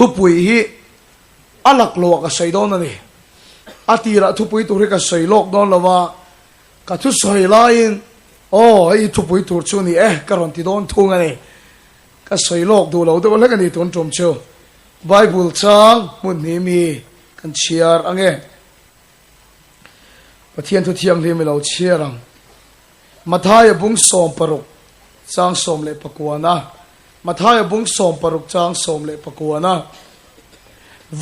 ทุปุยฮีอัลักโลกใส่ดอนนั่นเองอาตีระทุปุยตัวเรกใส่โลกดอนละว่ากัทุสอยลายโอ้ไอทุปุยตัวชูนี่การันตีดอนทุ่งอะไรก็ใส่โลกดูเราตัวเล็กนี่ตัวจมเชียวไบเบิลจางมุนนี้มีกันเชียร์อังเงปะเทียนทุเทียงเรียมเราเชียร์รังมาท้ายบุ้งสอมปรุกจางสอมเล็ปกวนะมาท้ายบุ้งสอมปรุกจางสอมเล็ปกวนะ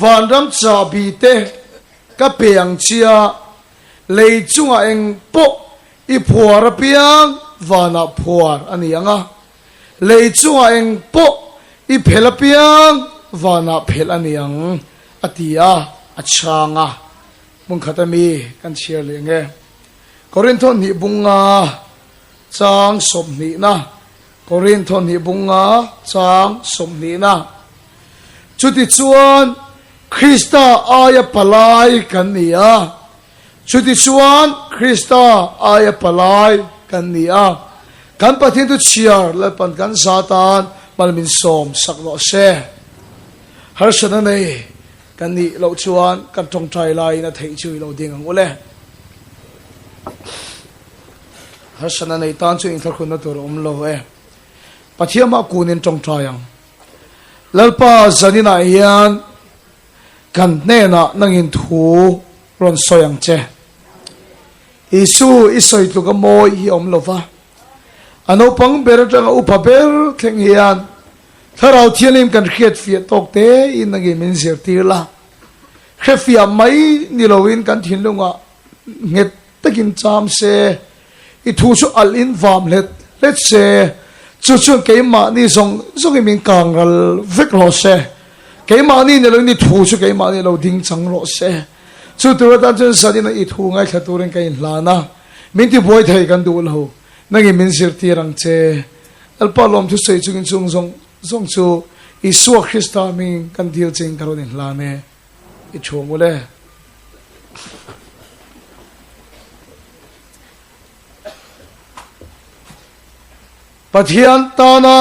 วันรำจ่าบีเตก็เปียงเชียเลยจุงเองปกอีผัวระเปียงวานาผัวอันนี้ยังเลยจุงเองปกอีเพลเปียงวานาเพลอันนี้ยังอติยาอัจฉางะมุงขัตมีกันเชียร์เลยไงกอรินทอนหิบุงงาจางสมนีนะกอรินทอนหิบุงงาจางสมนีนะจุดที่ชวนคริสต์อายปลายกันเนี่ยชุดที่ชวนคริสต์อายปลายกันเนี่ยกันปะทินตุเชียร์และปันกันซาตานมันมินสมสักโลเซ่ฮาร์ชนันเองกันนี่เราชวนกันจงใจลายนะเทช่วยเราดิ้งอังอุเล่ฮาร์ชนันเองตอนช่วยอินทร์คุณนัตัวเราเราปะเทียมากูนินจงใจยังแล้วป้าจันนี่นายยันกันเน่นะนั่งอินทูรอนสอยังเจอิสุอิสอยตุกโมยอมลวะอันนู้ปังเบรจังอุปเบรเข่งเฮียนถ้าเราเที่ยงกันเขียดฟีตกเตอินนังอิมินเสียตีละเขียดฟีไม่นี่เราอินกันทิ้งลงอ่ะเงียบตะกินจามเสอิทูชุอัลอินฟามเล็ดเสจู่ๆเกี่ยมานี่ส่งอิมินกังรัลวิกโรเสเกี่ยมานี่เรานี่ทูชุเกี่ยมานี่เราดิ้งจังโรเสจู่ตัวตาจนสันนี่อิทูไงแค่ตัวเรื่องกันลานะมินที่บอยไทยกันดูเรานังอิมินเสียตีรังเจอัลปาลอมทุเสยจุกินซุงส่งชูอิสวคริสต์มิงกันเดียวจริงการุณิลาเนอิชวงอุเล่ปะเทียนตานะ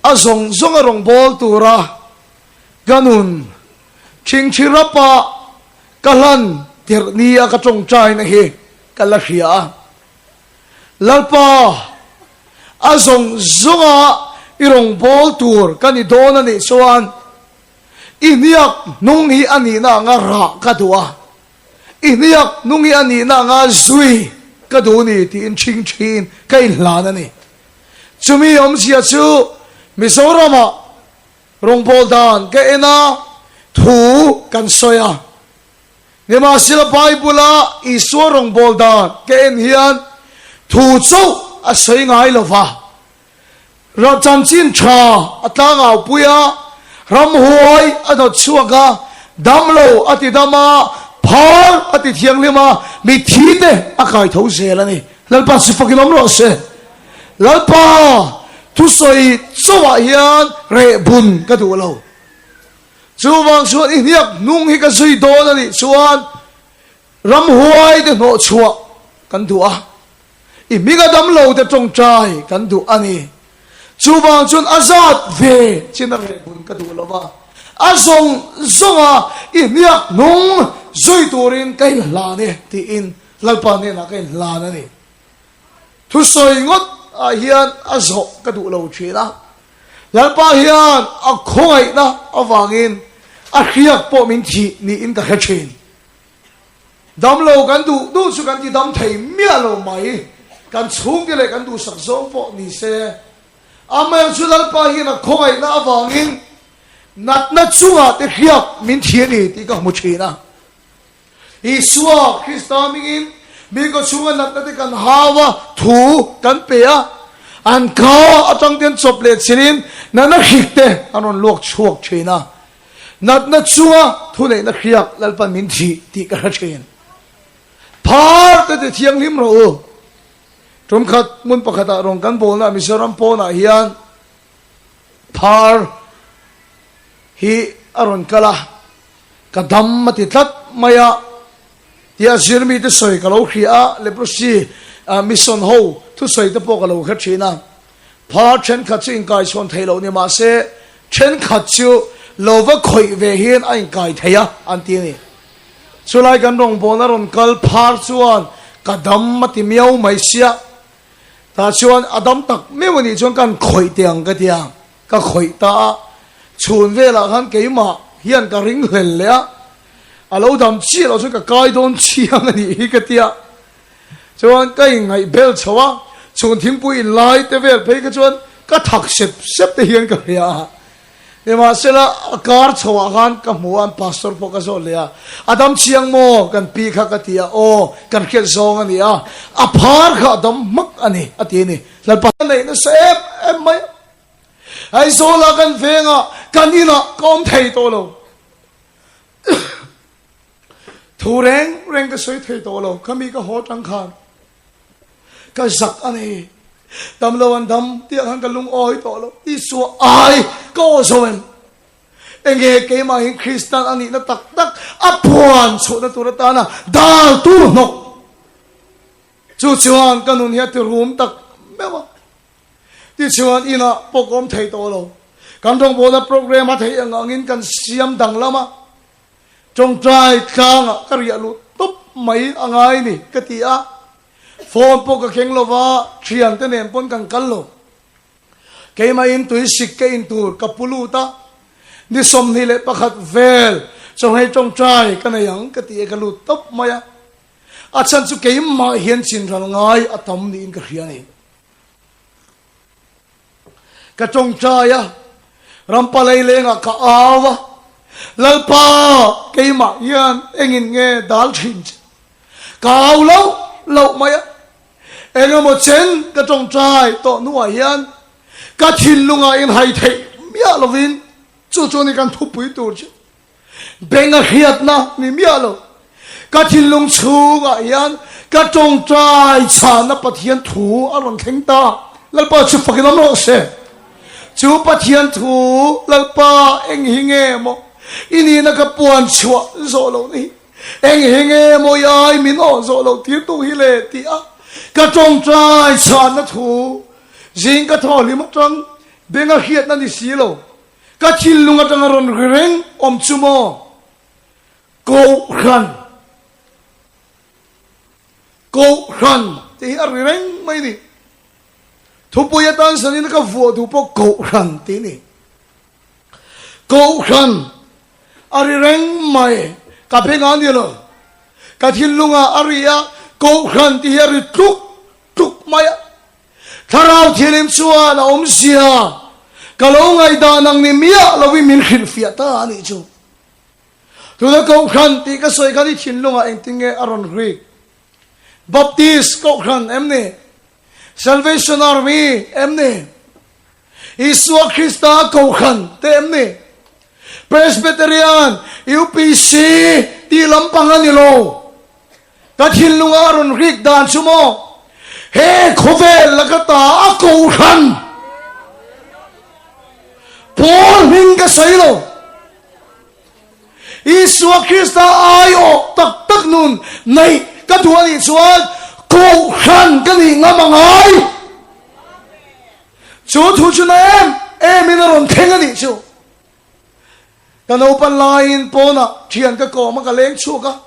อาส่งอารมณ์บอลตัวระกันุนชิงชิรับปะกัลันเดียร์นี้กระจงใจนะเฮกัลลักยาลัลปะอาส่งอีรงบอลตัวกันอีโดนันอีส่วนอีนี่ยกนุ่งฮีอันนี้น่างารักกระตัวอีนี่ยกนุ่งฮีอันนี้น่างาซุยกระตัวนี่ที่อินชิงกันลานันนี่จุมีอมเสียชูมิโซรามารงบอลดานแกเอ็น่าถูกันสอยเนี่ยมาศิลปะไบบุลาอีสวรงบอลดานแกเอ็นเฮียนถูจูอาศัยง่ายลฟ้าเราจันจินชาอัตลางเอาปุยารำหวยอัตชัวกะดำโลอัติดามาพาร์อัติเทียงเลมามีทีเดอากาศทุ่งเสลนี่แล้วป้าสิฟกินน้ำร้อนเสแล้วป้าทุสอยสวะเฮียนเรบุญก็ดูเราส่วนส่วนอีนี่นุ่งให้กันสุยโดนนี่ส่วนรำหวยเดโนชัวกันดูอีมีก็ดำโลเดจงใจกันดูอันนี้จูบางจุนอาซาดเวจินอะไรบุญกระดูละว่าอาส่งอินยักนุ่งจุยตัวรินไกลาเนี่ยที่อินลัลปาเนี่ยนะไกลานั่นนี่ทุสอยงดอาเฮียนอาศกกระดูเราเชียนะลัลปาเฮียนอาคอยนะอาวางินอาเฮียปอมินทีนี่อินตะเฮชินดำเรากันดูสุกันที่ดำไทยเมียเราไหมกันชุ่งกันเลยกันดูสักสองปอนี่เสอามาสุดแล้วไปหินะคอยน่าฟังอินนัดชัวแต่เขียบมินเทียนี่ที่ก็มุชีนะอิสวาคริสต์มิงินมีก็ชัวนัดที่กันฮาวะถูกันเปียอันเขาอาจังเดียนจบเลสิรินนั่นนักหิกเตอันนั้นลวกชวกชีนะนัดชัวทุเรศนักเขียบแล้วไปมินทีที่กระเชนพาร์ตแต่เทียงลิมรู้จมขัดมุนปะขัดรงกันโบนะมิสรัมโปนะเฮียนพาร์ฮีอารอนกะละกะดัมมาติดลัดมายาที่อาศิรมีที่สวยกะเราขี้เลปรสีมิสอนโฮทุสวยที่พวกเราขัดชีนะพาร์เช่นขัดชิงกายชนไทยเราเนี่ยมาเสเช่นขัดชิว lova khoi ve hian ai kai theya an ti ni chulai kan rong bona ron kal phar chuan kadam mati miau mai sia ta chuan adam tak mewani chuan kan khoi tiang ka tiang ka khoi ta chun vela han keima hian ka ring hlel le alo dam chi lo chu ka kai don chiang ani hi ka tia chuan kai ngai bel chawa chun thingpui lai te vel phei ka chuan ka thak sep te hian ka ria ema sela akar chawa han ka muan pastor po ka zo le adam chiang mo kan pi kha ka tia o kan khel zong ani a phar kha adam mak ani ati ni lal pa nei na sep em mai ai zo la kan venga kan ina kom thei to lo thu reng ka soi thei to lo kami ka ho tang khan ka zak ani dam lo an dam ti han ka lung oi to lo i su ai ko so en enge ke ma hin kristan ani na tak tak apon chu na tu na ta na dal tu no chu chuan kanun hi ti room tak mewa ti chuan ina pokom thei to lo kan rong bo na program a thei angin kan siam dang lama trong trai kang ka ria lu top mai angai ni ka ti a phone po ka kheng lova thian te nem pon kan kal lo ke ma in tu sik ke in tur ka pulu ta ni som ni le pakhat vel chong hai trong trai ka na yang ka ti ka lu top maya a chan chu ke ma hian chin ral ngai atam ni in ka hria ni ka trong trai ya ram pa lei lenga ka awa lalpa ke ma hian engin nge dal thin kaw lo maya enge mo chen ka trong trai to nuwa hian ka thin lunga in hai thei mia lovin chu ni kan thu pui tur chi benga hiat na ni mia lo ka thin lung chu ga hian ka trong trai cha na pathian thu aron theng ta lalpa chu fakin no se chu pathian thu lalpa eng hinge mo ini na ka puan chua zo lo ni eng hinge mo yai min o zo lo ti tu hi le ti a ka trong trai chan na thu jing ka tholi mo tang benga hiat na ni si lo ka thil lunga tang ron reng om chumo ko khan ti a reng mai ni thu pu ya tan san ni ka vo thu po ko khan ti ni ko khan ari reng mai ka benga ni lo ka thil lunga aria ko khan ti ari tuk maya tharau thilim chuan na om sia kalongai da nang ni mia lowi min khil fia ta ani chu tu da ko khan ti ka soi ka ni thin lunga eng tinge aron ri baptist ko khan emne salvation army emne iswa krista ko khan te emne presbyterian upc ti lampang ani lo ka thin lunga aron rik dan chumo he khovel lakata ako khan Paul hinga sailo Iswa Krista ayo tak nun nay katuani chuan ko khan kani ngamangai chu thu chu na em inaron thengani chu kanu pan lain pona thian ka ko ma ka leng chu ka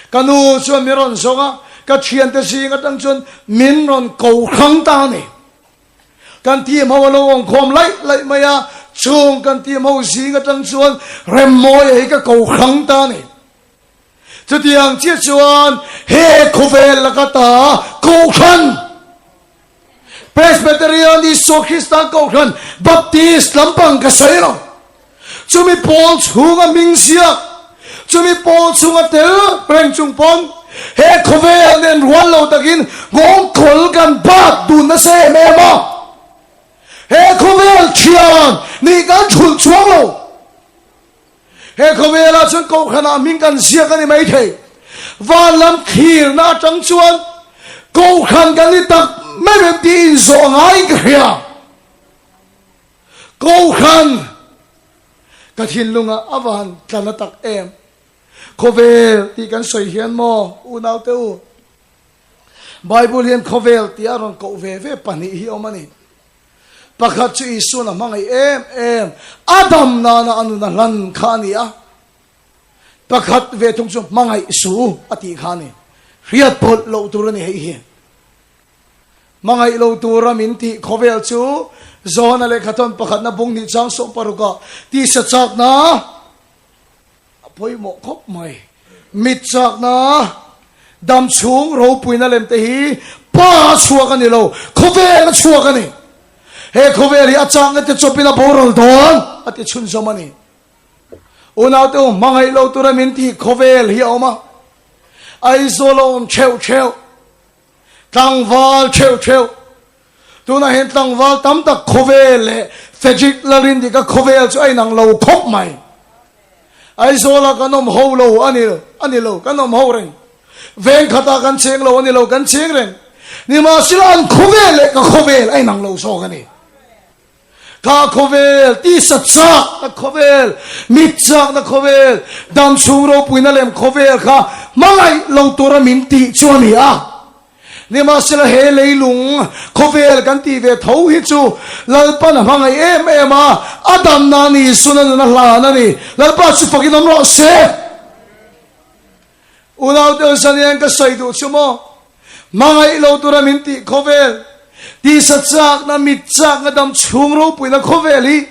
kanu chuan miron zonga ka thian te singa tang chuan min ron ko khang ta ni kan ti ma lo ong khom lai maya chung kan ti mo singa tang chuan rem moi ei ka ko khang ta ni chu tiang chi chuan he khovel la ka ta ko khan presbyterian is so Christian ko khan baptist lampang ka sairo chumi Paul chunga mingsia chumi Paul chunga tel preng chung pon he khovel nen ruan lo takin ngong khol kan bat du na se me ma he khovel thian ni kan chul chuang lo he khovel a chun ko khana ming kan sia kan ni mai thei van lam khir na chang chuan ko khan kan ni tak me rem ti zo ngai khia ko khan ka thin lunga awan tlana tak em khovel ti kan soi hian mo unaw te u bible hian khovel ti aron ko ve pani hi omani pakhat chu isu na mangai em adam na anu na lan khani a pakhat ve thung chu mangai su ati khani riat pol lo tur ni hei hi mangai lo tur min ti khovel chu zona le khaton pakhat na bung ni chang so paruka ti sa chak na apoi mo khop mai mit chak na dam chung ro puina lem te hi pa chua kan ni lo khovel chua kan ni he khovel hi achang te chopina borol don ati chun zamani unaw te mangai lo tur min ti khovel hi oma ai zolom cheu tangwal cheu tu na hen tangwal tam tak khovel le fejik larin di ka khovel chu ai nang lo khop mai ai zola kanom ho lo ani lo kanom ho reng veng khata kan cheng lo ani lo kan cheng reng ni ma silan khovel le ka khovel ai nang lo so ka ni ka khovel ti satsak na khovel mitsak na khovel dam chung ro puina lem khovel kha mangai lo tura min ti chuani a ni ma sila he leilung khovel kan ti ve tho hi chu lalpa na mangai em a adam na ni sunan na la na ni lalpa chu fakin om ro se unaw te sanian ka saidu chumo mangai lo tura min ti khovel ti satsak na mitsak na dam chung ro puina khoveli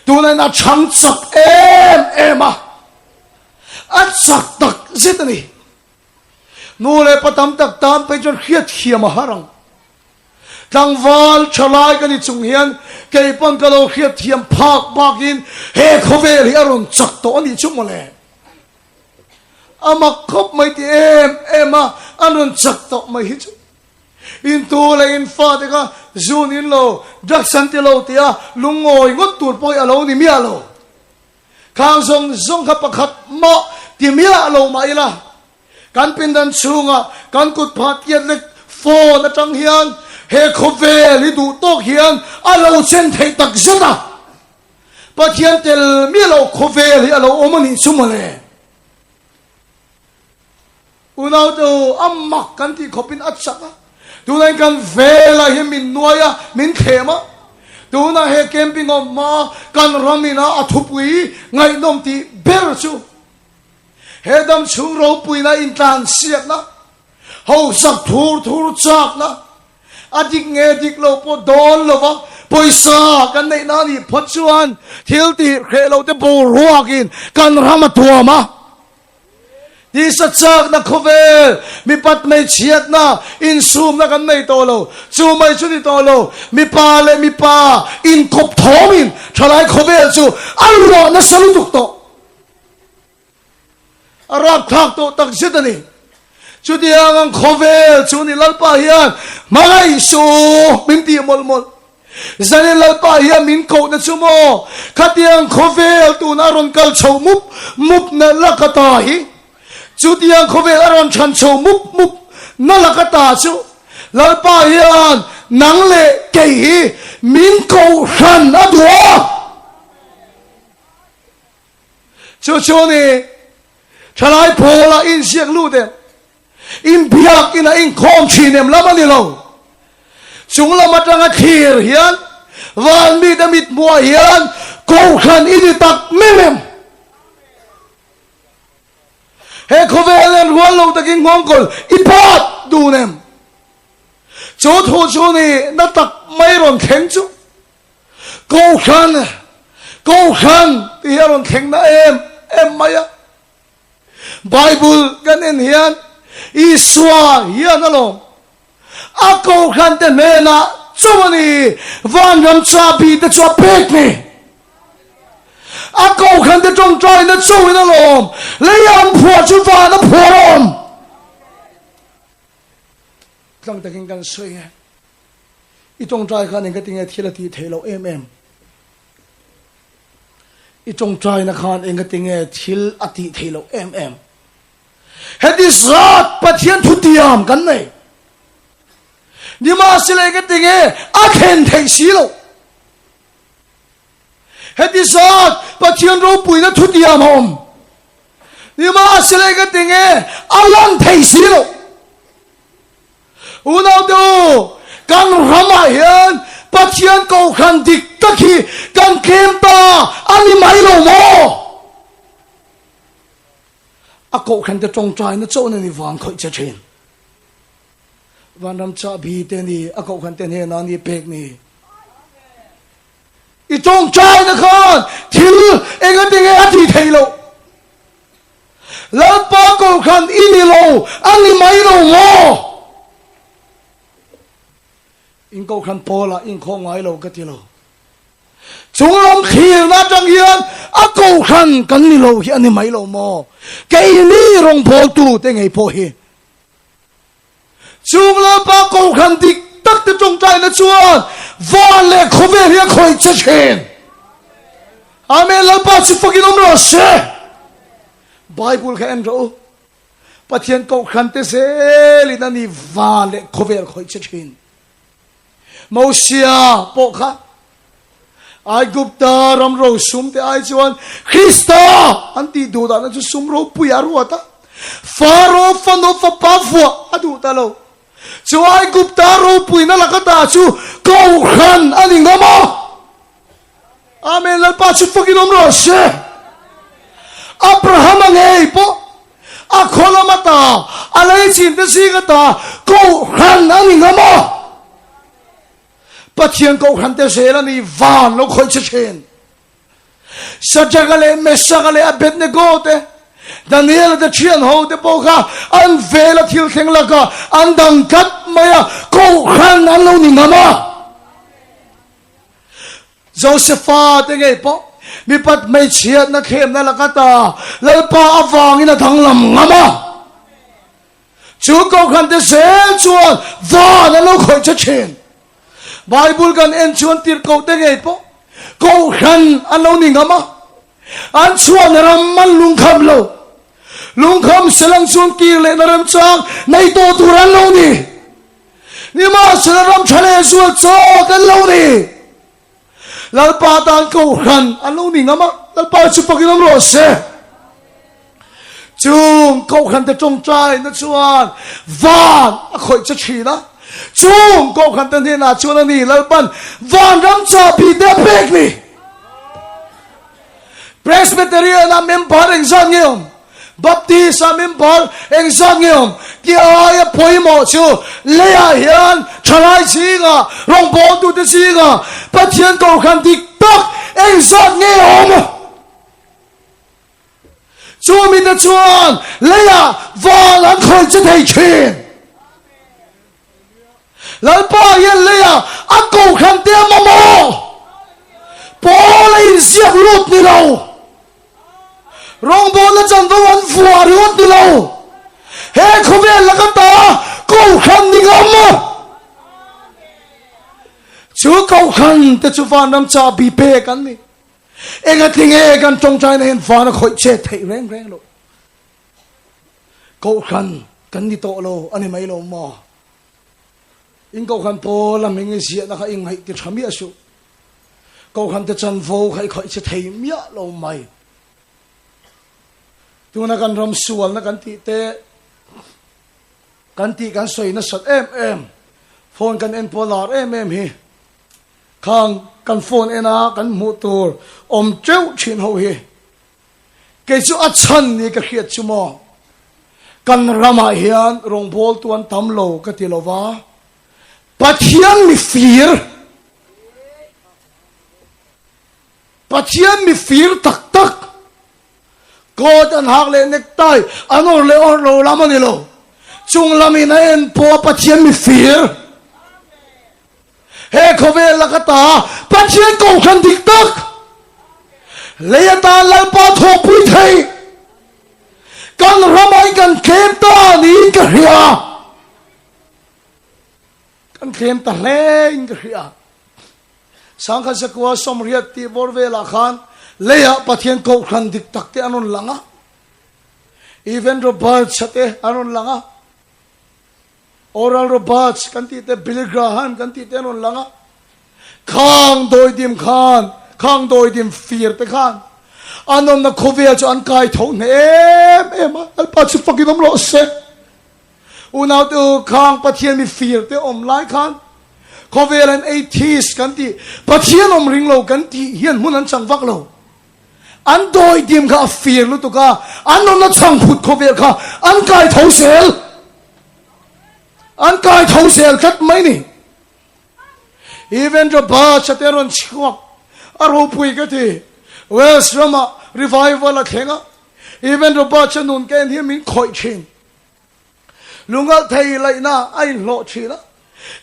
tunai na chang chak em a chak tak zitani nu le patam tak tam pe chon khiat khiam harang tangwal chalai ka ni chung hian kei pon ka lo khiat thiam phak bakin he khovel hi aron chak to ani chung le ama khop mai ti em a aron chak to mai hi chu in tu le in fa te ka zun in lo dak san te lo tia lungoi ngot tur poi alo ni mi alo khang zong kha pakhat ma ti mi alo mai la kan pindan chunga kan kut phat yet le fo na tang hian he khovel hi du tok hian alo chen thei tak zeta pathian tel mi lo khovel hi alo omani chumale unaw to ammak kan ti khopin achaka tunai kan vela hi min noya min thema tuna he camping of ma kan ramina athupui ngai nom ti ber chu hedam chung ro puina in tan siak na ho sak thur chak na adik nge dik lo po don lo wa poisa kan nei na ni phachuan thil ti khelo te bo ruakin kan rama tuama di satsak na khovel mi pat mai chiat na in sum na kan nei to lo chu mai chu ni to lo mi pa in khop thomin thalai khovel chu alro na salu tuk to arab thak to tak zitani chu diang khovel chu ni lalpa hian mai su min ti mol zani lalpa hian min ko na chu mo khatiang khovel tu na ron kal chho mup na lakata hi chu diang khovel aron chan chho mup na lakata chu lalpa hian nang le kei hi min ko ran adwa chu ni chalai pola in siak lu de in biak in khom chinem lamani lo chung lama tanga khir hian van mi damit mo hian ko khan idi tak memem he khovelen rual lo taking ngongkol ipat dunem chu tho chu ni na tak mai ron kheng chu ko khan ti ron kheng na em maya Bible kan en hian iswa hian alom ako khan te mena chumani van ram cha bi te chwa pek ni ako khan te trong trai na chuin alom leyan phua chu va na phorom tlang taking kan soi i trong trai khan en ka tinga thila ti thelo i trong trai na khan en ka tinga thil ati thelo hedi zat pathian thutiam kan nei ni ma sile ka tinge akhen thei silo hedi zat pathian ro puina thutiam hom ni ma sile ka tinge alan thei silo unaw do kan rama hian ปัจเจียนเก่าขันดิกตะคีกันเข้มตาอันนี้ไม่รู้โมอาเก่าขันจะจงใจนะเจ้านี่วางคอยจะเช่นวันรำชาบีเตนี่อาเก่าขันเตนี่นานนี่เป็กนี่อีจงใจนะครับทิลเองก็เป็นไงอาทิตย์เทโลแล้วปาเก่าขันอินี่โลอันนี้ไม่รู้โมอิงเก่าขันโพละอิงคงไงโลก็ทิโลจงลำเขียนนะจังเฮียนอาเก่าขันกันนี่โลอันนี้ไม่รู้โมแกนี่รองโพตูเตงไงโพเฮจงละปาเก่าขันดิกตักจะจงใจนะชวนวานเล็กเขาเวียคอยจะเชนอาเมนแล้วป้าจะฟังกินอมรสเช่ไบเบิลแค่อันรู้ปะเทียนเก่าขันเตเซลินันนี่วานเล็กเขาเวียคอยจะเชนโมเสียปกค่ะไอกุปตารำรู้สุมเตไอชวนคริสต์อันที่ดูตานั้นจะสุมรู้ปุยารู้ตาฟาโรห์ฟันโอฟปาฟัวอดูตาโลช่วยกุปตารูปุยนั่นละก็ตาชูเก่าขันอันนี้งามอาเมนแล้วป้าชุดฟังกินอมรสเช่อับราฮัมไงปะอาคนละมาตาอะไรสินเตสิกตาเก่าขันอันนี้งามปัจเจียนเก่าขันเตเสแล้วนี่วานแล้วคอยเชนสัจจกะเลเมสกะเลอเบดเนโกเตDaniel the Chian Ho the Boga and Vela Til Kenglaka and Dankat Maya Ko Han Aloni Mama Josepha the Gapo Mi Pat May Chiat na Kem Nalakata Lalpa Avang in a Tanglam Mama Chuko can the same Chuan Van a local chain Bible can end Chuan Tirko the Gapo Ko Han Aloni Mama and Chuan Raman Lungkam Loลุงคำเสลังส่วนกีเลนรำจางในตัวตุรันเหล่านี้นี่มาเสลังรำทะเลส่วนโจกันเหล่านี้แล้วป้าตานเขาขันอันเหล่านี้งั้นมั้งแล้วป้าชุบปากกินน้ำร้อนเสจุงเขาขันแต่จงใจนะชวนวานคอยจะฉีนะจุงเขาขันแต่เนี่ยนะชวนนี่แล้วปั้นวานรำจาบีเดเบกนี่เพรสเบเตอรีน่ะเมมเบอร์เองจังเงี้ยBaptist member engzangyom ki aya poimo chu leya hian thalai singa rongbo tu te singa pathian ko khan dik tak engzangyom chu mi te chuan leya wal an khoi che thei chin lal pa hian leya an ko khan te mamo pol in siak lut ni lo rong bol na chan do an fuar yot ni lo he khovel la ka ta ko khan ni ngam chu ko khan te chu van nam cha bi pe kan ni enga tinge kan chong chai na hen fa na khoi che thei reng reng lo ko khan kan ni to lo ani mai lo mo in ko khan po la ming sia na kha ing hai ti thami asu ko khan te chan vo khai khoi che thei mia lo mai tu na kan ram sual na kan ti te kan ti kan soi na sat em phone kan en polar em hi khang kan phone ena kan motor om cheu chin ho hi ke chu a chan ni ka khiat chu mo kan rama hian rong bol tuan tam lo ka ti lo wa pathian mi fear tak tak God an hak le necktie anor le or lo lamani lo chung lamina en po pathian mi fear he khove lakata pathian ko khan dik tak le ta lal pa tho pui thei kan ramai kan kem ta ni ka hia kan kem ta leng ka hia sangkha sakwa somriat ti borvela khan leya pathian ko khan dik takte anon langa even robert chate anon langa oral roberts kanti te Billy Graham kanti te anon langa khang doi dim fear te khan anon na khovia cho an kai tho ne em al pa chu fakinom lo se unaw tu khang pathian mi fear te om lai khan Kovelan 80s kan ti pathian om ring lo kan ti hian hunan changwak lo an doi dim ka fear lu to ka an non na chang phut kovel ka an kai thau sel kat mai ni even the ba chateron chhuak aro pui ka ti West Rama revival a khenga even the ba chanun ken hi min khoi chin lunga thei lai na ai lo china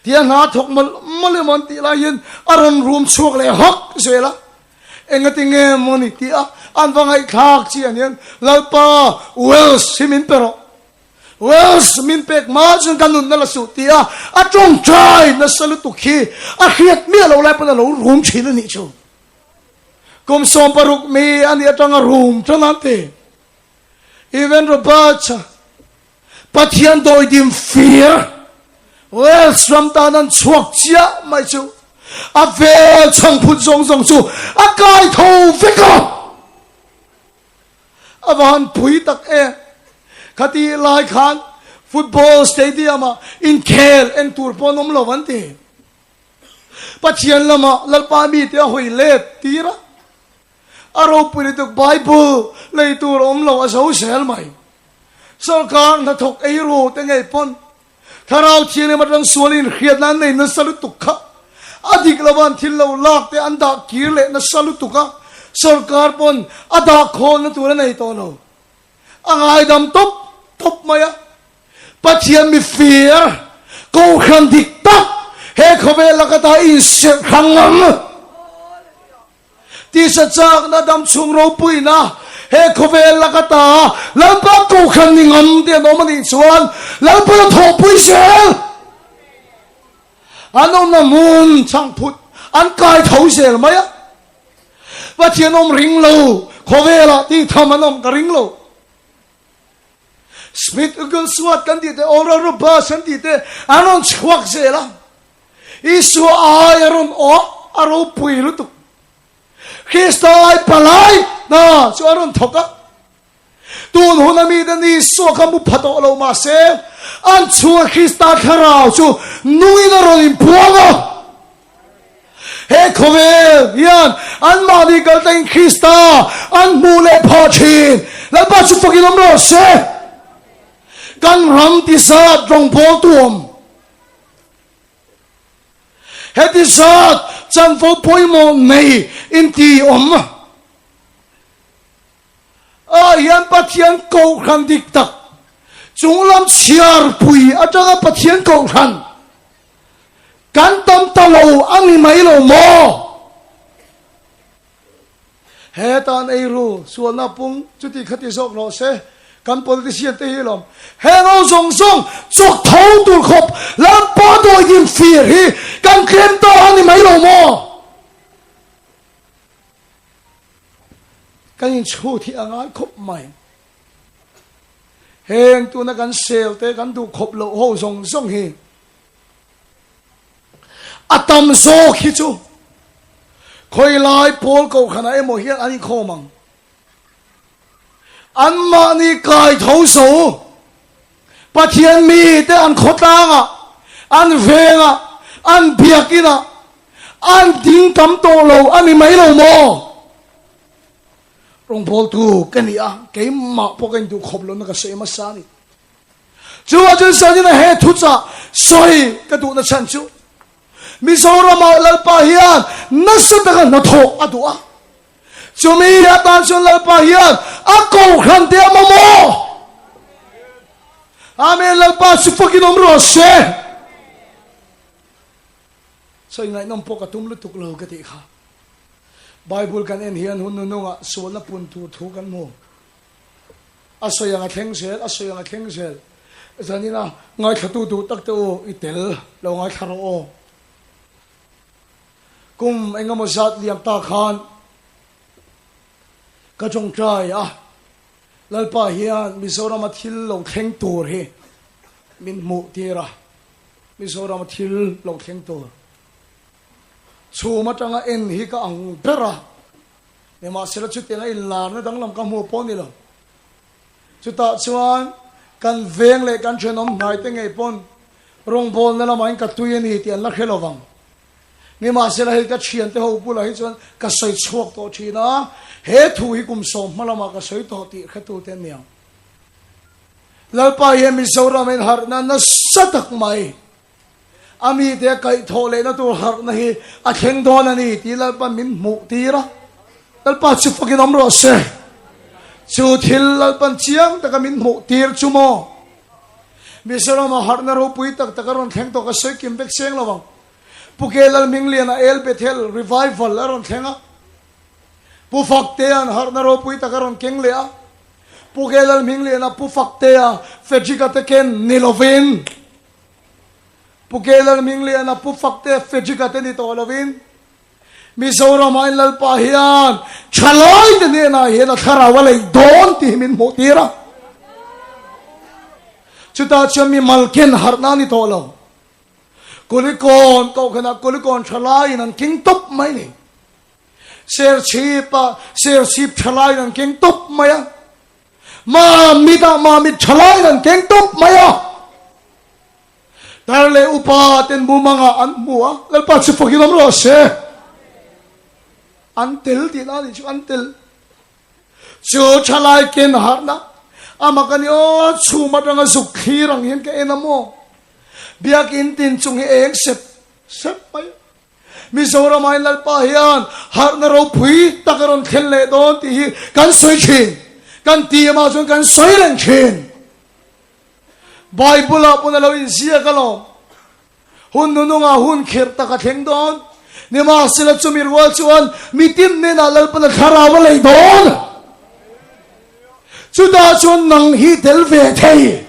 tia na thok mal mon ti la yin aron room chuak le hok zela engating e moni ti a an wangai khak chi anian lalpa wells simin pero wells min pek ma jun kanun na la su ti a atong try na salu tu khi a khiat mi lo lai pa lo room china ni chu kum som paruk mi ani atanga room tanante even robacha pathian doi dim fear well from tanan chuak chia mai chu a vel chang phut zong chu a kai tho veka awan pui tak e khati lai khan football stadium in khel en tur ponom lovante pathian lama lalpa mi te hoi le tira aro puri tuk bible lei tur om lo aso sel mai sarkar na thok ei ro te ngai pon tharau thiene matang sualin khiat nan nei na salu tukha adik lawan thil lo lak te anda kir le na salu tukha sarkar pon ada khon na tur nei to no angai dam top maya pathian mi fear ko khan dik tak he khobe lakata in se khangam ti sa chak na dam chung ro pui na he khovel lakata lampa ko khan ni ngam te no mani chuan lampa tho pui sel anom na mun chang phut an kai thau sel maya wa thianom ring lo khovela ti thamanom ka ring lo smith ugul swat kan ti te ora ro ba san ti te anon chhuak sela isu ai aron o aro pui lu tu Kristai palai na chuaron thoka tun hunami dani so kamu phato lo ma se an chua Krista kharau chu nui na ron impuanga he khovel yan an mani kal teng Krista an mule phachin la ba chu fokin amro se kan ram ti sa dong pol tuom he ti sa chan fo poimo nei in ti om a yan pathian ko khan dik tak chunglam chiar pui atanga pathian ko khan kan tam talo ani mai lo mo he tan ei ru sualna pung chuti khati sok lo se kan politician te hilom he no song chok thong tu khop lam pa do yin fear hi kan klem to ani mai lo mo kan in chu thi angai khop mai heng tu na kan sel te kan du khop lo ho song hi atam zo khi chu khoi lai pol ko khana emo hian ani khomang an mani kai thau so pathian mi te an khotanga an venga an biakina an ding kam to lo ani mai lo mo rong pol tu kania ke ma poken tu khop lo na ka se ma sa ni chu a chen sa ni na he thu cha soi ka tu na chan chu mi so ra ma lal pa hian na sa ta na tho adua chumi ya tan chon la pa hian a ko khan te ma mo amen la pa su fucking om ro se so ngai nom po ka tum lu tuk lo ka ti kha bible kan en hian hun nu nga so na pun tu thu kan mo asoya nga theng sel zanina ngai khatu tu tak te o itel lo ngai kharo o kum engamo zat liam ta khan ka chong trai lalpa hian mizoram thil lo theng tur he min mu tira mizoram thil lo theng tur chu matanga en hi ka ang bera ne ma sela chu tenga in lar na danglam ka mu pon ni lo chu ta chuan kan veng le kan chenom nai te ngei pon rong bol na la main ka tuyen hi tian la khelowang ni ma se la he ka thian te ho pu la hi chuan ka soi chuak to thina he thu hi kum som malama ka soi to ti khatu te niang lalpa ye mi zoram en har na satak mai ami te kai thole na tu har na hi a theng don ani ti lalpa min mu ti ra lalpa chu fakin amro se chu thil lalpan chiang ta ka min mu tir chu mo mi zoram har na ro pui tak takaron theng to ka soi kim bek seng lawang pukelal minglian el bethel revival aron thenga pu fakte an har na ro pui takaron kenglea pukelal minglian a pu fakte a fejika te ken nilovin pukelal minglian a pu fakte fejika te ni tolovin mizoram ai lal pahian chaloi de ne na he na thara wale don ti min motira chuta chami malken har na ni tolo kulikon kau kena kulikon chalai nan king top mai ni ser chip chalai nan king top maya ma mit chalai nan king top maya darle upa ten bumanga an mua lalpa chu fakinam ro se antel ti na ni chu antel chu chalai ken harna amakani o chu matanga sukhirang hin ke enamo biak in tin chung eng sep pai mizoram ai lal pa hian har na ro phui takaron khelle don ti hi kan soi chin kan ti ma chung kan soi ren chin bible a pun lo in sia kalo hun nu nga hun kher ta ka theng don ni ma sila chumir wal chuan mitin ne na lal pa na khara wa lei don chu da chun nang hi tel ve thei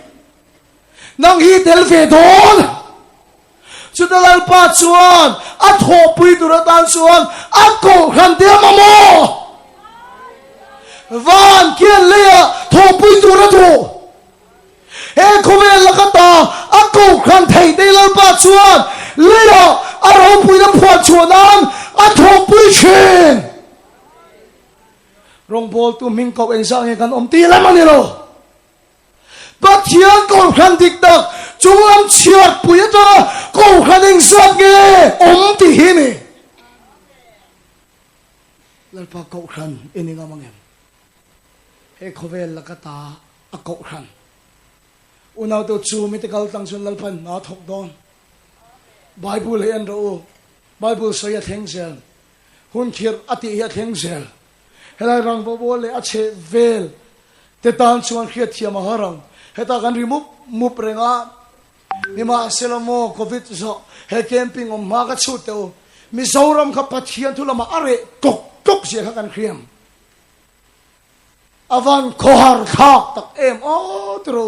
nang hi tel ve don chu da lal pa chuan a tho pui tu ra tan chuan a ko khan te ma mo van kian le tho pui tu ra tu he khome la ka ta a ko khan thei te lal pa chuan le a ro pui na phwa chuan an a tho pui chen rong bol tu ming ko en sang kan om ti la ma ni lo bắt thiang cầu khăn địch đặc chúng làm chiết bùi cho cầu khăn hình sát ghê ống thì hi nè lần pa cầu khăn in nga mang em he khovel la kata a cầu khăn unaw to chu mi te kal tang sun lal pan na thok don bible he an ro bible so ya theng sel hun khir ati ya theng sel helai rang bo bo le a che vel te tan chuan khiat thiam a harang heta kan remove renga nima selamo covid so he camping om ma ka chute o mizoram kha pathian thulama are tok se kha kan khriam avan kohar khak tak em o tro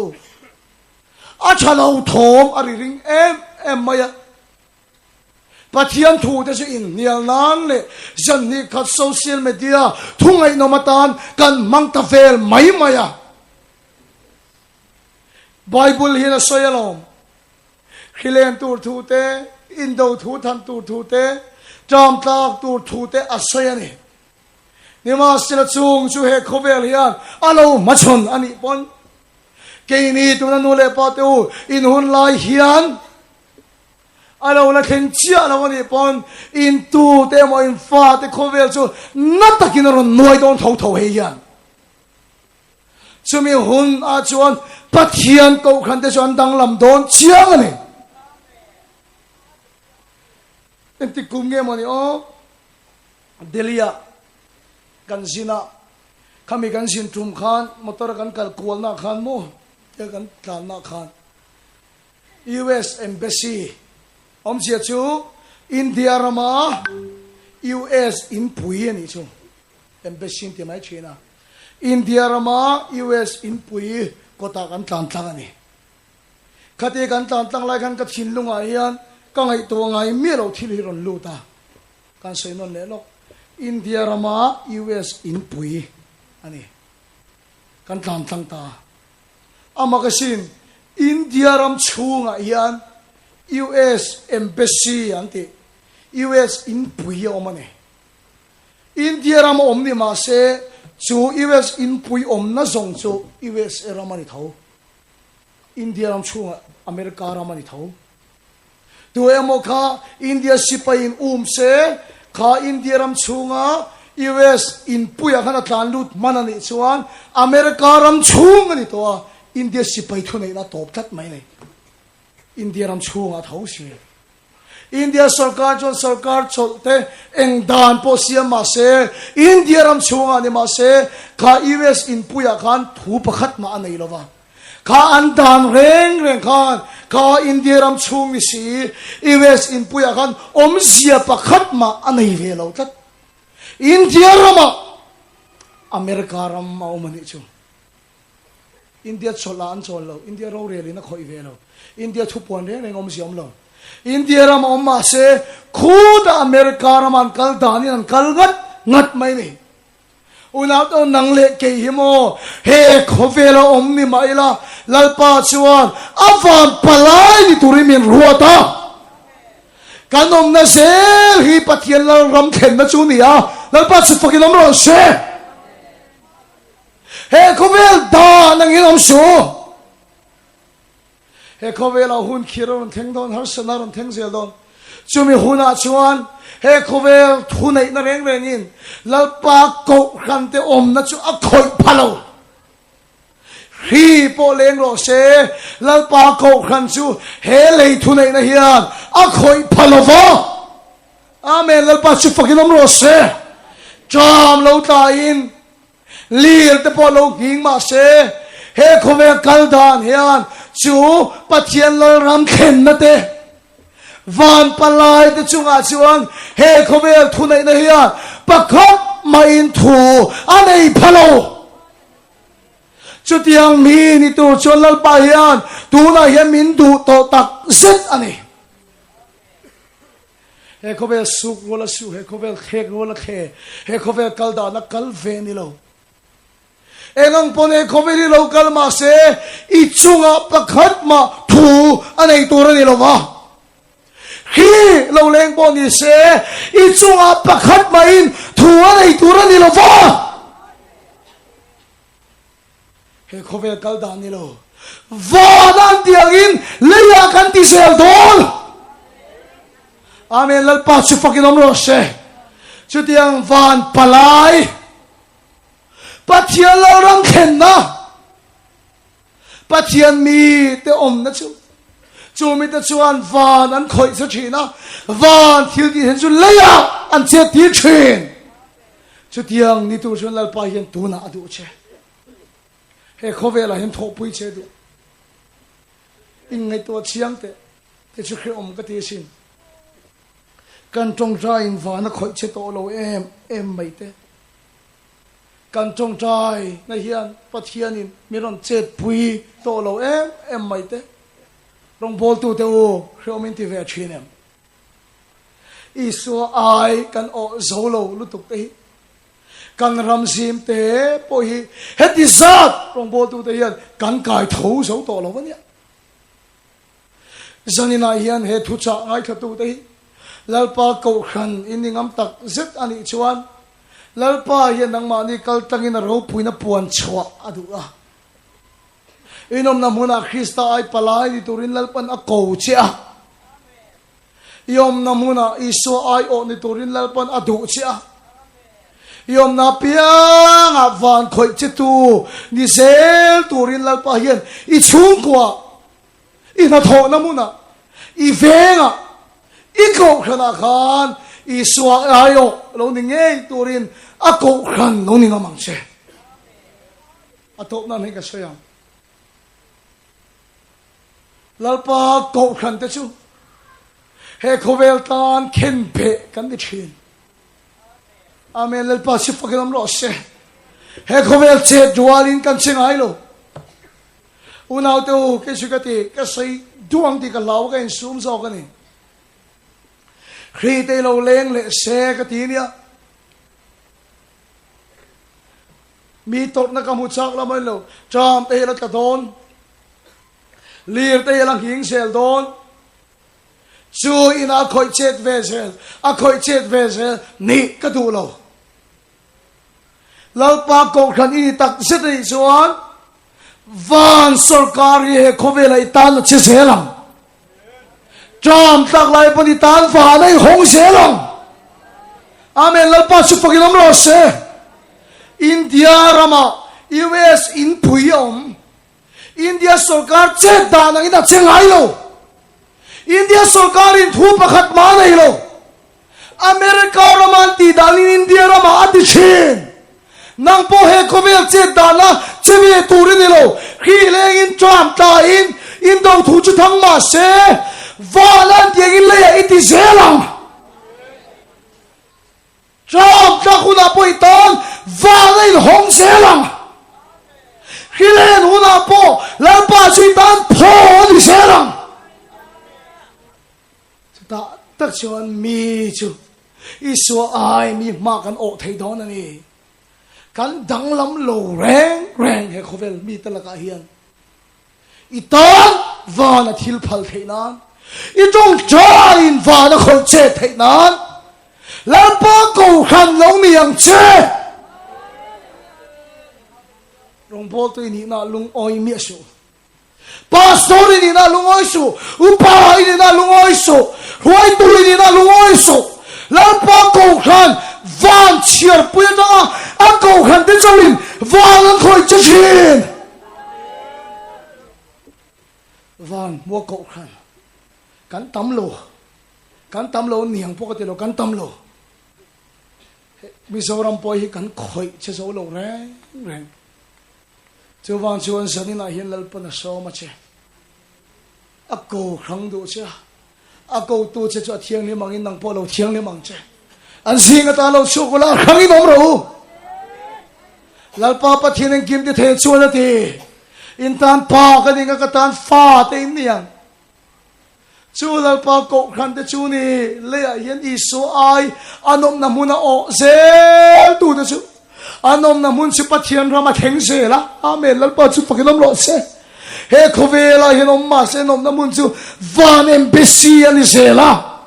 a chalo thom ari ring em maya pathian thu te se in nial nan le jan ni kha social media thungai no matan kan mangta vel mai maya bible hina soyalom khilen tur thu te indo thu than tur thu te tram tak tur thu te asoyani nima sila chung chu he khovel hian alo machon ani pon keini tu na nule pa te u in hun lai hian alo la khen chia la wani pon in tu te mo in fa te khovel chu natakin ron noi don tho he hian chumi hun a chuan pathian ko khan te chuan dang lam don chiang ani enti kum nge moni o delia kan zina kami kan sin tum khan motor kan kal kual na khan mo te kan tlan na khan US embassy om sia chu India rama US in pui ani chu embassy ti mai china India rama US in pui kota kan tlang ani khate kan tlang lai kan ka thin lunga hian ka ngai to ngai mi ro thil hi ron lu ta kan sei non le lok India rama US in pui ani kan tlang ta amakasin India ram chunga hian US embassy anti US in pui omane India ram omni ma se chu US in pui om na zong chu US ramani tho India ram chunga America ramani tho tu emo kha India sipain se kha India ram chunga US in puya khana tlan lut manani chuan America ram chung ani to India sipai thu nei na top that mai nei India ram chunga thau si India sarkar chon sarkar cholte engdan po siam ma se India ram chunga ni ma se kha US in puya khan thu pakhat ma anei lova kha andan reng khan kha India ram chung ni si US in puya khan om sia pakhat ma anei ve lo tat India rama America ram ma omani chu India cholan cholo India ro reli na khoi ve lo India thu pon re ngom siam lo India ram omma se khud America ram an kal dani an kal ngat mai ni una to nang le ke himo he khovela omni maila lalpa chuan avan palai ni turimin ruata kanom na sel hi pathian la ram khen na chu ni a lalpa chu fakin om ro se he khovel da nang in om su he khovela hun khiron thengdon har sanaron thengzel don chumi huna chuan he khovel thunai na reng in lalpa ko khante om na chu a khoi phalo hi po leng ro se lalpa ko khan chu he lei thunai na hian a khoi phalo vo amen lalpa chu fakin om ro se cham lo ta in lir te po lo ging ma se he khovel kal dan hian chu pathian lo ram khen na te van palai te chunga chuan he khovel thunai na hian pakhat ma in thu anei phalo chutiang mi ni tu cholal pa hian tu na hian min du to tak zet ani he khovel suk wala su he khovel khek wala khe he khovel kal da na kal ve ni lo engang pone khoveli lo kal ma se I chunga pakhat ma thu anei tur ni lo wa hi lo leng po ni se I chunga pakhat ma in thu anei tur ni lo wa he khovel kal da ni lo wa dan tiang in leya kan ti sel dol amen lal pa chu fakin om ro se chu tiang van palai pathian lo ram khen na pathian mi te om na chu mi te chuan van an khoi sa thina van thil ti hen chu leya an che ti thin chu tiang ni tu chuan lal pa hian tu na adu che he khovela hen tho pui che du in ngai to chiang te chu khe om ka ti sin kan tong ra in van a khoi che to lo em mai te kan chong trai na hian pathian in miron chet pui to lo em mai te rong bol tu te o hromin ti ve thinem isu ai kan o zolo lutuk te kan ram sim te po hi heti zat rong bol tu te hian kan kai tho zo to lo wania zanina hian he thu cha ngai thatu te lalpa ko khan iningam tak zet ani chuan lalpa hian nang mani kal tangin ro puina puan chwa adu a inom na muna Krista ai palai ni turin lalpan a ko chia yom na muna iso ai o ni turin lalpan adu chia yom na piang avan khoi chitu ni sel turin lalpa hian I chung kwa ina tho na muna I venga I ko khana khan iswa ayo lo ni nge turin ako khan lo ni ngamang che atop na nei ka soyang lalpa ko khan te chu he khovel tan khen pe kan de chin amen lalpa si fakiram ro se he khovel che dualin kan ching ai lo unaw te ke sugati ka sei duang di ka law ka in sum zo ka ni khi te lo leng le se ka ti nia mi tot na ka mu chak la mai lo cham te la ka don lir te la hing sel don chu ina khoi chet vesel a khoi chet vesel ni ka du lo lau pa ko khan I tak sit ri chuan van sarkari he khovela itan che selam Trump tak lai pani tan fa nei hong se long. Amen lalpa su paginam ro se. India rama US in puyom. India sarkar che da nang ina chengai lo. India sarkar in thu pakhat ma nei lo. America rama ti dalin India rama ati chin. Nang po he kovel che da na chemi turi ni lo. Khi leng in Trump ta in dong thu chu thang ma se. Valan tiang in le iti zelang. Trump ta kuna po iton valin hong zelang. Hilen huna po lampa suitan po di zelang. Ta tak chuan mi chu isu ai mi makan o thei don ani. Kan danglam lo reng he khovel mi talaka hian. Iton vana thil phal theinan. Itong chain vana khol che theinan. Lampa ko khan lo miang che. Rong bol tu ini na lung oi mi su. Pastor ini na lung oi su. Upa ini na lung oi su. Huai tu ini na lung oi su. Lampa ko khan van chiar puya ta a ko khan te chawin van an khoi che chin. Van mo ko khan. Kan tam lo niang po ka lo kan tam lo. Mizoram po hi kan khoi che zo lo reng. Chuan chuan sanina hian lalpa na so ma che. Ako khang do che. Ako tu che cho thiang ni mangin nang po lo thiang ni mang che. An sing ta lo chu ko la khang i nom ro. Lalpa pa thian kim ti the chuan ti. In tan pa ka ding ka tan fa te niang. Chu lalpa ko khan te chu ni le hian I so ai anom na muna o zel tu de chu. Anom na mun si pathian rama theng se la. Amen lalpa chu pakinam lo se. He khovela hian om ma se nom na mun chu van embassy ani se la.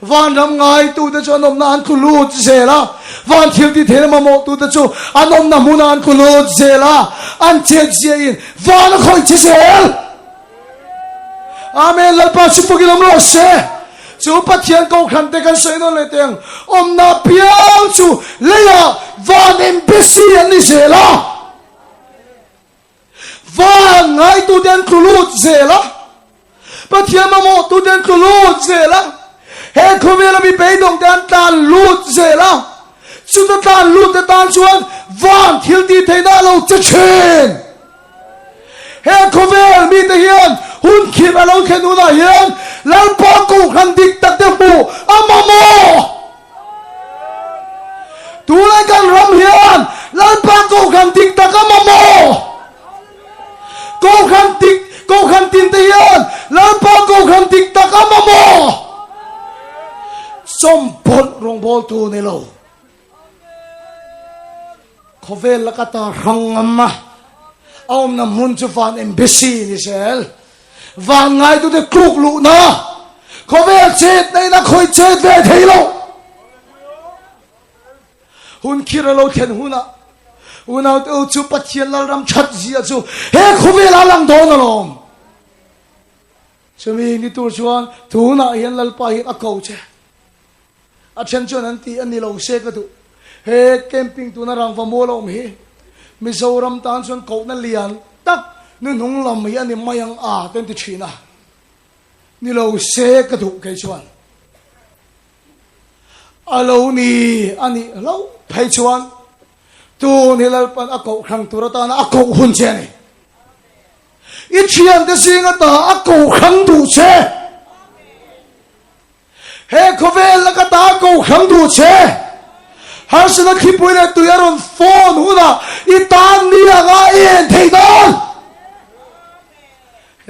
Van ram ngai tu de chu anom na an kulut se la. Van thil ti the ma mo tu de chu anom na mun an kulut se la. An che je in van khoi che sel. Amen lalpa chu pakinam lo se. Chu pathian ko khan te kan sei no le teng om na piang chu leya van embassy ani se la. Van ngai tu den kulut se la. Pathian ma mo tu den kulut se la. He khomela mi pe dong dan tan lut se la. Chu ta tan lut ta tan chuan van thil ti theina lo che chen. He khovel mi te hian hun khim alo khen una hian lalpa ko khan dik tak te hu amamo tu lai kan ram hian lalpa ko khan dik tak amamo ko khan tin te hian lalpa ko khan dik tak amamo som bol rong bol tu ne lo khovel lakata rangama om na mun chu fan embassy ni sel và ngay tôi được cục lụ na có vẻ chết đây là khôi chết về thấy lo hun kia lo khen hun à hun nào tôi chụp bắt chiên là làm chặt gì à chú hết có vẻ là làm đó nó cho mình đi tour chuan thu na hiện là pa hiện cầu che à chân chuan anh ti anh đi lâu xe cái tu hết camping tu na rang vào mua lâu mi Mizoram tan chuan cầu na liền tắc nên hùng làm mấy anh em may ăn tên thì chuyện à, ni lâu xe cái thủ cái chuan, lâu ni anh lâu phải chuan, tu ni là pan ako khang tu ra ta na ako hun che này, ít chuyện thì gì ngã ta ako khang tu che, he khove là cái ta ako khang tu che, har sẽ là khi bữa nay tụi anh phone huna, ít tan ni là cái yên thấy đó.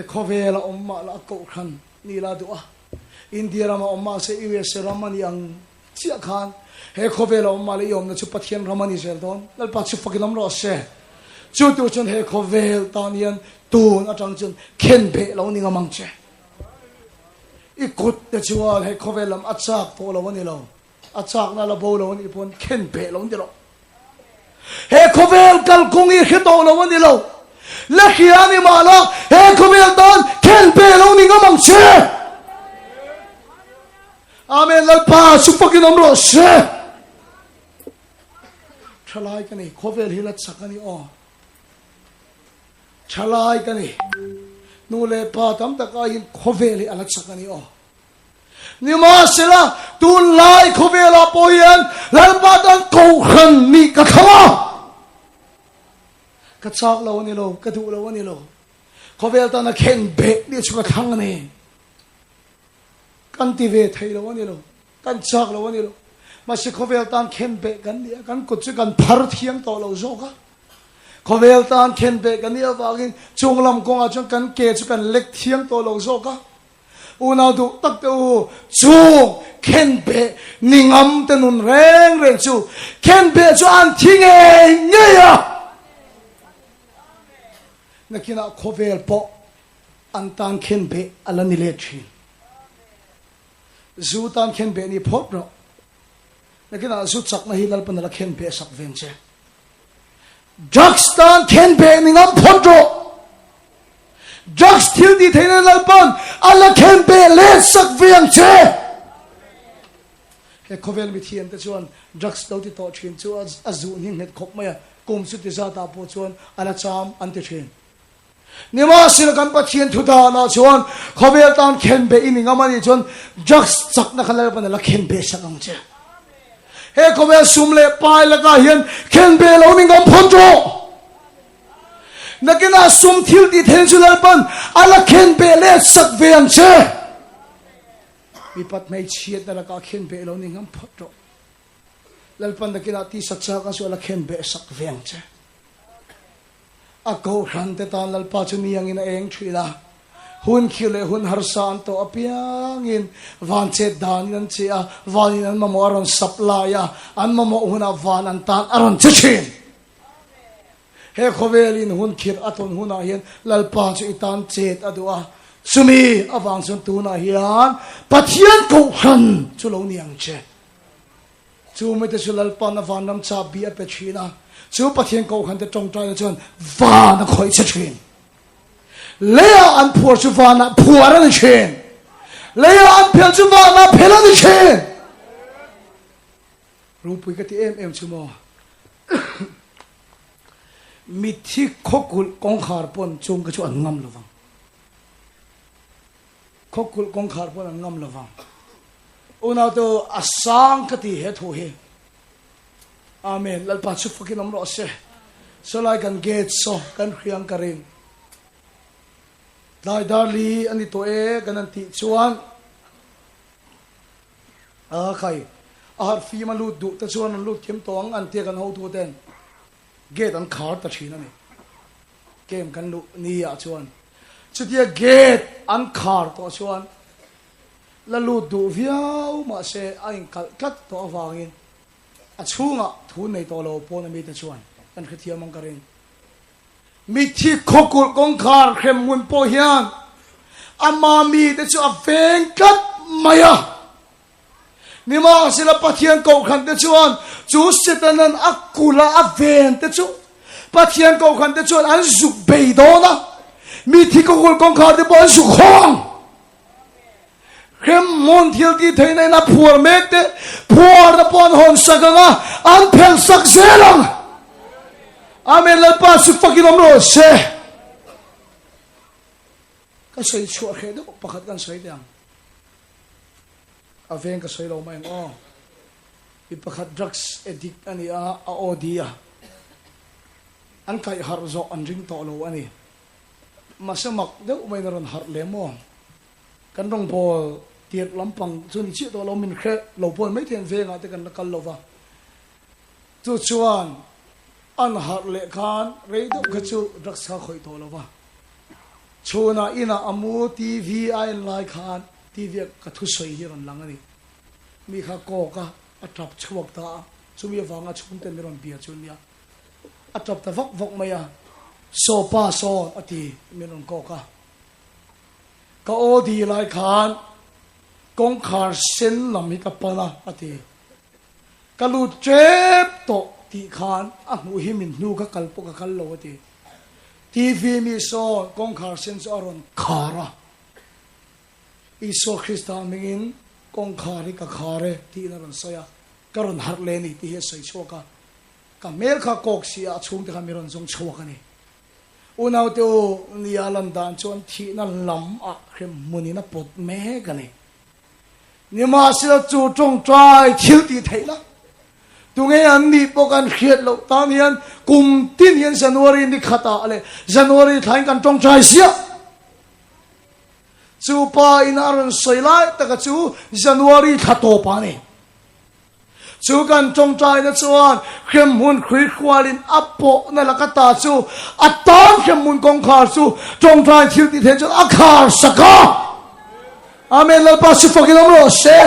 Khove la omma la ko khan ni la dua India rama omma se US ramani ang chia khan he khove la omma le yom na chu pathian ramani sel don lal pa chu fakilam ro se chu tu chun he khove tanian tu na tang chun khen be lo ni ngamang che ikut de chuan he khove lam achak po lo ni lo achak na la bo lo ni pon khen be lo ni lo he khove kal kungi khito lo ni lo la khiani mala he khomel don ken pe lo ni ngamang che Amen lalpa supakin omro se chalai kani khovel hilat sakani o chalai kani nule pa tam takain khovel alat sakani o nima sila tun lai khovela poyan lalpa dan kau khan mi ka khawa ka chak lo ni lo ka du lo ni lo khovel ta na khen be ni chu ka thang ni kan ti ve thai lo ni lo kan chak lo ni lo ma si khovel tan khen be kan ni kan ku chu kan phar thiang to lo zo ka khovel tan khen be kan ni awagin chunglam kong a chung kan ke chu kan lek thiang to lo zo ka unau du tak tu chung khen be ningam te nun reng reng chu khen be chu an thing e nge ya nakina khovel po an tan khen be ala ni le thin zu tan khen be ni phot ro nakina zu chak na hilal pan la khen be sak ven che drugs tan khen be ningam phot ro drugs thil di thein lal pan ala khen be le sak ven che he khovel mi thiam te chuan drugs do ti to thin chu azu ni net khop maya kum su ti za ta po chuan ala cham an ti thin nima sil kan pathian thuda na chuan khovel tan khen be in ngamani chuan drugs chak na khalal pan la khen be sakang che he khovel sumle pai la ka hian khen be lo ni ngam phon jo nakina sum thil ti then chulal pan ala khen be le sak ve ang che mi pat mai chiat na ka khen be lo ni ngam phot ro lal pan nakina ti saksa ka su ala khen be sak ve ang che a ko ran te tan lal pa chu ni ang in eng thila hun khile hun har san to apiang in van che dan nan che a van in ma mo aron supply a an ma mo hun a van an tan aron che chin he khovelin hun khir aton hun a hian lal pa chu itan chet adua sumi awang sun tu na hian pathian ko han chu lo niang che chu me te chu lal pa na van nam cha bi a pe china chu pathian ko han te tong trai chuan van a khoi che chin leya an phur chu van a phur an chin leya an phel chu van a phel an chin rupui ka ti em chu mo mithi khokul kong khar pon chung ka chu an ngam lovang khokul kong khar pon an ngam lovang una to asang ka ti he tho he amen lal pa chu fakin amro se so lai kan get so kan khriang karin dai darli ani to e kan ti chuan a khai ar fi ma lu du ta chuan an lu kem tong an te kan ho tu ten get an khar ta thina ni kem kan lu ni a chuan chutia get an khar to chuan la lu du viau ma se ain kal kat to awangin a chunga thu nei to lo pon mi ta chuan kan khithia mang karin mi thi khokul kong khar khem mun po hian ama mi te chu a veng kat maya nima sila pathian ko khan te chuan chu setanan akula aven te chu pathian ko khan te chuan an zuk bei do na mi thi khokul kong khar te bon su khong khem mon thil ti thein na phur mek te phur da pon hon sakanga an phel sak zelang amen la pa su fakin omro se ka sei chua khe do pakhat kan sei dang aven ka sei lo mai ngo i pakhat drugs addict ani a odia an kai har zo an ring to lo ani masamak de mai ron har le mo kan rong bol tiet lampang chun chi to lo min khe lo pon mai thian ve nga te kan kal lo wa chu chuan an har le khan rei do khachu drugs kha khoi to lo wa chuna ina amu tv ai lai khan tv ka thu soi hi ron lang ani mi kha ko ka atap chuak ta chumi wanga chum ten ron bia chun ya atap ta vok maya so pa so ati meron ko ka odi lai khan kong khar sen lam hi ka pala ati kalu chep to ti khan a mu hi min nu ka kalpo ka kal lo ati tv mi so kong khar sen so aron khara iso Christa mingin kong khari ka khare ti na ron soya karon har le ni ti he soi choka ka mel kha kok sia chung te kamiron jong choka ni unaw te o nialan dan chon thi na lam a khem muni na pot me ka ni ni ma sia chu chong trai thil ti theila tu nge an ni pokan khiat lo ta nian kum tin hian January ni khata ale January thain kan chong trai sia chu pa in aron soilai taka chu January thato pa ni chu kan chong trai na chuan khem hun khui khwalin apo na lakata chu atan khem mun kong khar chu chong trai thil ti the chu akhar saka amen la pa su fokin amro se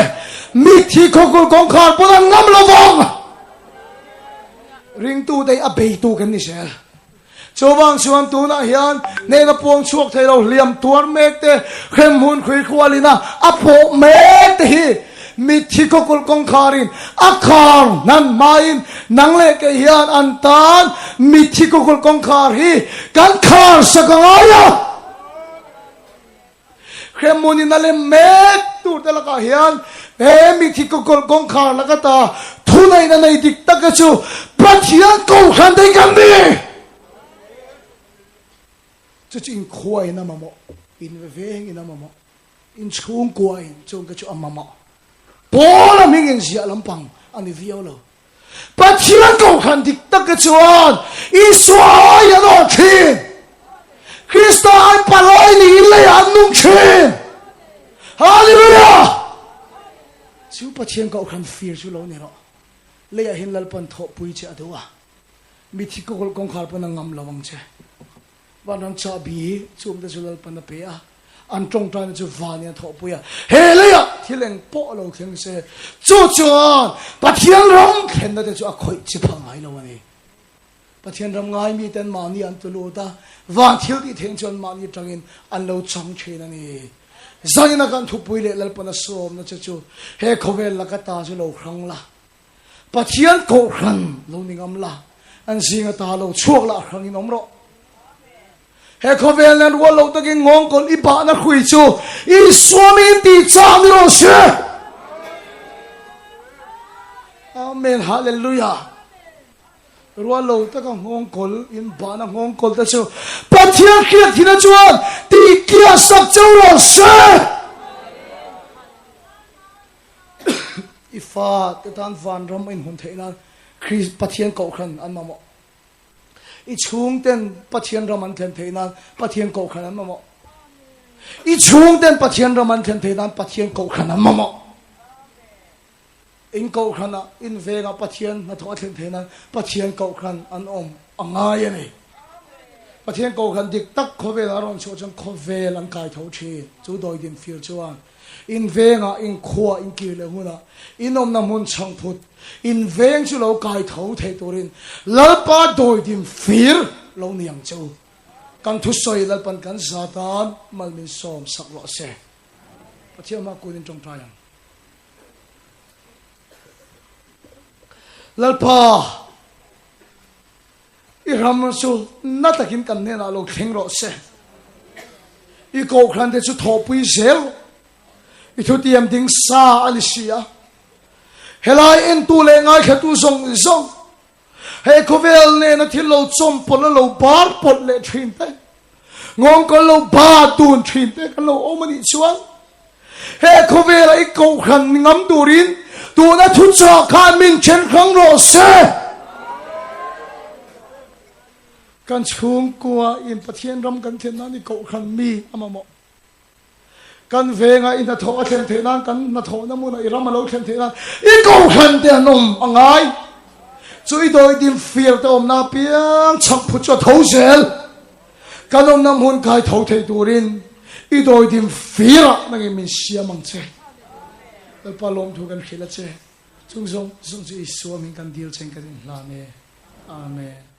mi thi khokul kong khar pon ngam lovong ring tu dei abei tu kan ni sel chobang chuan tu na hian ne na puang chuak thailo liam tuar mek te khem hun khui khwalina apo mek te hi mi thi kokul kong kharin akhar nan main nang le ke hian an tan mi thi kokul kong khar hi kan khar sakangaya khem munin na le mek tu te la ka hian e mi thi kokul kong khar la ka ta thu nei na nei dik tak chu pathian ko khan dei kan ni chu in khoi na mamo in veng in mamo in chung kwai chung ka chu amama bola mingin sia lampang ani violo pathian ko khan dik tak ka chuan iswa ya no thin Krista ai paloi ni le anung thin hallelujah chu pathian ko khan fear chu lo ni ro le ya hin lal pan tho pui che adwa mi thi ko kol kong khar pan ngam lawang che banan cha bi chum da chu lal pan na pe a an trong tran chu vania tho pui a he le ya thileng po lo kheng se chu chuan pathian ram khen da chu a khoi chi phang ai lo ani pathian ram ngai mi ten ma ni an tu lo ta van thil ti theng chon ma ni tangin an lo chang chen ani zanina kan thu pui le lal pan na som na chu he khovel la ka ta chu lo khrang la pathian ko khan lo ningam la an singa ta lo chuak la khrang in omro he khovel nan wo lo takin ngong kon i ba na khui chu i swamin ti cha ni ro she amen hallelujah ro lo ta ka ngong kol in ba na ngong kol ta chu pathian khia thina chuan ti kia sak chau ro she ifa te tan van ram in hun theina Chris pathian ko khan an mamo i chung ten pathian ram an thlen theina pathian ko khan an mamo i chung ten pathian ram an thlen theina pathian ko khan an mamo in ko khan in venga pathian na tho thlen theina pathian ko khan an om angai ani pathian ko khan dik tak khovel aron cho chang khovel an kai tho thi chu doi din fil chuan in venga in khua in kile huna inom na mun chang phut in veng chu lo kai tho the turin lalpa doi dim fir lo niang chu kan thu soi lalpan kan satan malmin som saklo se pathian ma kunin trong tayang lalpa i ram chu natakin kan ne na lo theng ro se i ko khan de chu tho pui sel ithu tiam ding sa alisia helai en tu le ngai khatu song song he khovel ne na thilo chom pol lo bar pot le thin te ngong ko lo ba tun thin te kan lo omani chuan he khovel ai ko khan ngam turin tu na thu cha khan min chen khang ro se kan chung kwa in pathian ram kan then na ni ko khan mi amamo kan venga in the tho then thenan kan na tho na mu na iram lo then thenan I ko khan te nom angai chui doi dim feel to om na piang chak phu cho tho sel kan om nam hun kai tho thei turin I doi dim feel na nge min sia mang che al palom thu kan khila che chung song chi so min kan deal chen kan la me amen